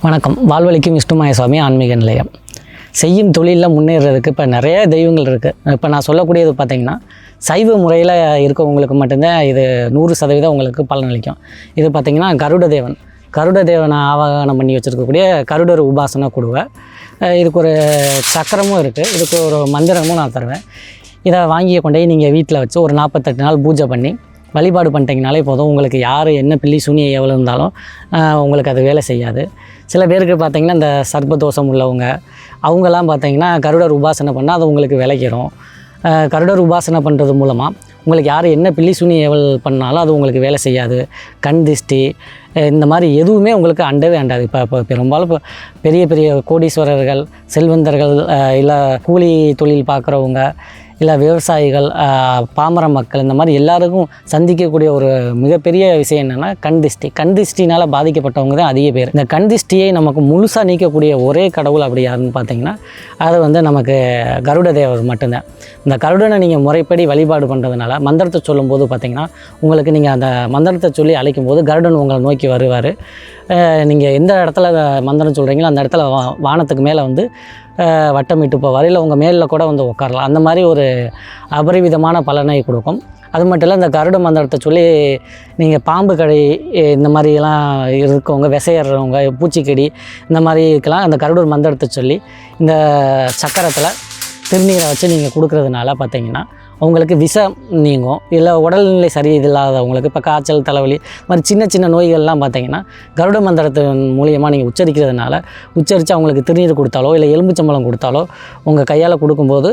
வணக்கம். வாழ்வழிக்கும் விஷ்ணுமாய சுவாமி ஆன்மீக நிலையம். செய்யும் தொழிலில் முன்னேறதுக்கு இப்போ நிறைய தெய்வங்கள் இருக்குது. இப்போ நான் சொல்லக்கூடியது பார்த்திங்கன்னா, சைவ முறையில் இருக்கவங்களுக்கு மட்டும்தான் இது 100% உங்களுக்கு பலனளிக்கும். இது பார்த்திங்கன்னா கருட தேவனை ஆவாகனம் பண்ணி வச்சுருக்கக்கூடிய கருடர் உபாசனை கொடுவை. இதுக்கு ஒரு சக்கரமும் இருக்குது, இதுக்கு ஒரு மந்திரமும் நான் தருவேன். இதை வாங்கி கொண்டே நீங்கள் வீட்டில் வச்சு ஒரு 48 நாள் பூஜை பண்ணி வழிபாடு பண்ணிட்டீங்கனாலே போதும். உங்களுக்கு யார் என்ன பில்லி சூனியம் எவ்வளோ இருந்தாலும் உங்களுக்கு அது வேலை செய்யாது. சில பேருக்கு பார்த்திங்கன்னா இந்த சர்ப்பதோஷம் உள்ளவங்க அவங்கெல்லாம் பார்த்திங்கன்னா கருடர் உபாசனை பண்ணால் அது உங்களுக்கு விளைக்கிறோம். கருடர் உபாசனை பண்ணுறது மூலமாக உங்களுக்கு யார் என்ன பில்லி சூனியம் எவ்வளோ பண்ணாலும் அது உங்களுக்கு வேலை செய்யாது. கண் திஷ்டி இந்த மாதிரி எதுவுமே உங்களுக்கு அண்டவே அண்டாது. இப்போ பெரும்பாலும் இப்போ பெரிய பெரிய கோடீஸ்வரர்கள், செல்வந்தர்கள், இல்லை கூலி தொழில் பார்க்குறவங்க, இல்லை விவசாயிகள், பாமர மக்கள், இந்த மாதிரி எல்லாருக்கும் சந்திக்கக்கூடிய ஒரு மிகப்பெரிய விஷயம் என்னென்னா கண் திஷ்டினால் பாதிக்கப்பட்டவங்க தான் அதிக பேர். இந்த கண் திஷ்டியை நமக்கு முழுசாக நீக்கக்கூடிய ஒரே கடவுள் அப்படி யாருன்னு பார்த்தீங்கன்னா அது நமக்கு கருட தேவர் மட்டும்தான். இந்த கருடனை நீங்கள் முறைப்படி வழிபாடு பண்ணுறதுனால மந்திரத்தை சொல்லும்போது பார்த்திங்கன்னா உங்களுக்கு நீங்கள் அந்த மந்திரத்தை சொல்லி அழைக்கும் போது கருடன் உங்களை நோக்கி வருவார். நீங்கள் எந்த இடத்துல மந்திரம் சொல்கிறீங்களோ அந்த இடத்துல வானத்துக்கு மேலே வட்டமிட்டு போவார். இல்லை உங்கள் மேலில் கூட உட்காரலாம். அந்த மாதிரி ஒரு அபரிவிதமான பலனை கொடுக்கும். அது மட்டும் இல்லை, இந்த கருட மந்திரத்தை சொல்லி நீங்கள் பாம்பு கடி இந்த மாதிரிலாம் இருக்கவங்க, விசையறவங்க, பூச்சிக்கடி இந்த மாதிரி இருக்கலாம், அந்த கருடர் மந்திரத்தை சொல்லி இந்த சக்கரத்தில் திருநீரை வச்சு நீங்கள் கொடுக்குறதுனால பார்த்திங்கன்னா அவங்களுக்கு விஷம் நீங்கும். இல்லை உடல்நிலை சரியில்லாதவங்களுக்கு இப்போ காய்ச்சல், தலைவலி மாதிரி சின்ன சின்ன நோய்கள்லாம் பார்த்திங்கன்னா கருட மந்திரத்தின் மூலியமாக நீங்கள் உச்சரிக்கிறதுனால உச்சரித்து அவங்களுக்கு திருநீர் கொடுத்தாலோ இல்லை எலும்புச்சம்பளம் கொடுத்தாலோ உங்கள் கையால் கொடுக்கும்போது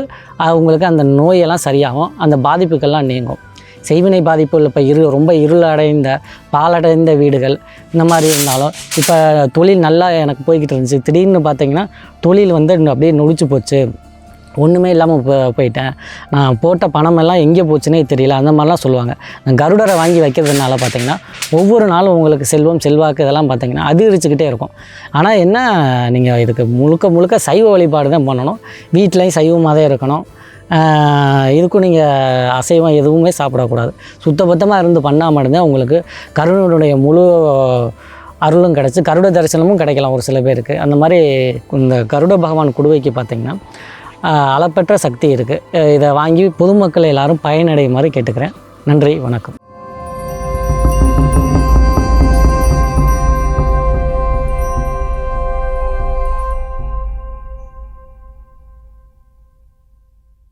அவங்களுக்கு அந்த நோயெல்லாம் சரியாகும், அந்த பாதிப்புகள்லாம் நீங்கும். செய்வினை பாதிப்பு இப்போ ரொம்ப இருளடைந்த பாலடைந்த வீடுகள் இந்த மாதிரி இருந்தாலும் இப்போ தொழில் நல்லா எனக்கு போய்கிட்டு இருந்துச்சு, திடீர்னு பார்த்திங்கன்னா தொழில் அப்படியே நொடிச்சு போச்சு, ஒன்றுமே இல்லாமல் போயிட்டேன், நான் போட்ட பணமெல்லாம் எங்கே போச்சுன்னே தெரியல, அந்த மாதிரிலாம் சொல்லுவாங்க. நான் கருடரை வாங்கி வைக்கிறதுனால பார்த்திங்கன்னா ஒவ்வொரு நாளும் உங்களுக்கு செல்வம், செல்வாக்கு இதெல்லாம் பார்த்திங்கன்னா அதிகரிச்சுக்கிட்டே இருக்கும். ஆனால் என்ன, நீங்கள் இதுக்கு முழுக்க சைவ வழிபாடு தான் பண்ணணும். வீட்லேயும் சைவமாக தான் இருக்கணும். இதுக்கும் நீங்கள் அசைவம் எதுவுமே சாப்பிடக்கூடாது. சுத்தபத்தமாக இருந்து பண்ணால் மட்டும்தான் உங்களுக்கு கருடனுடைய முழு அருளும் கிடச்சி கருட தரிசனமும் கிடைக்கலாம் ஒரு சில பேருக்கு. அந்த மாதிரி இந்த கருட பகவான் குடுவைக்கு பார்த்திங்கன்னா அளப்பற்ற சக்தி இருக்குது. இதை வாங்கி பொதுமக்கள் எல்லோரும் பயனடையுமாறு கேட்டுக்கிறேன். நன்றி, வணக்கம்.